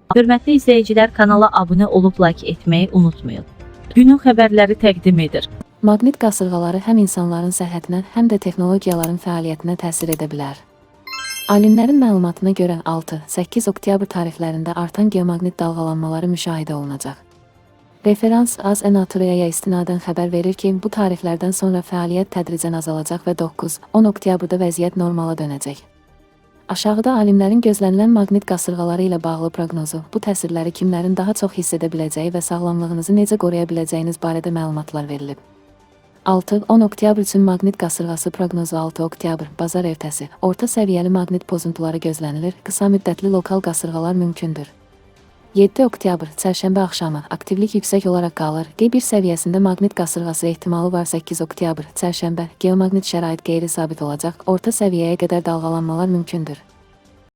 Hörmətli izləyicilər, kanala abunə olub like etməyi unutmayın. Günün xəbərləri təqdim edir. Maqnit qasırğaları həm insanların səhhətinə, həm də texnologiyaların fəaliyyətinə təsir edə bilər. Alimlərin məlumatına görə 6-8 oktyabr tarixlərində artan geomaqnit dalğalanmaları müşahidə olunacaq. Referans AZ Natura'ya istinadən xəbər verir ki, bu tarixlərdən sonra fəaliyyət tədricən azalacaq və 9-10 oktyabrda vəziyyət normala dönəcək. Aşağıda alimlərin gözlənilən maqnit qasırğaları ilə bağlı proqnozu, bu təsirləri kimlərin daha çox hiss edə biləcəyi və sağlamlığınızı necə qoruya biləcəyiniz barədə məlumatlar verilib. 6-10 oktyabr üçün maqnit qasırğası proqnozu 6 oktyabr, bazar ertəsi, orta səviyyəli maqnit pozuntuları gözlənilir, qısa müddətli lokal qasırğalar mümkündür. 7 oktyabr, çərşənbə axşamı, aktivlik yüksək olaraq qalır, G1 səviyyəsində maqnit qasırğası ehtimalı var. 8 oktyabr, çərşənbə, geomaqnit şərait qeyri-sabit olacaq, orta səviyyəyə qədər dalğalanmalar mümkündür.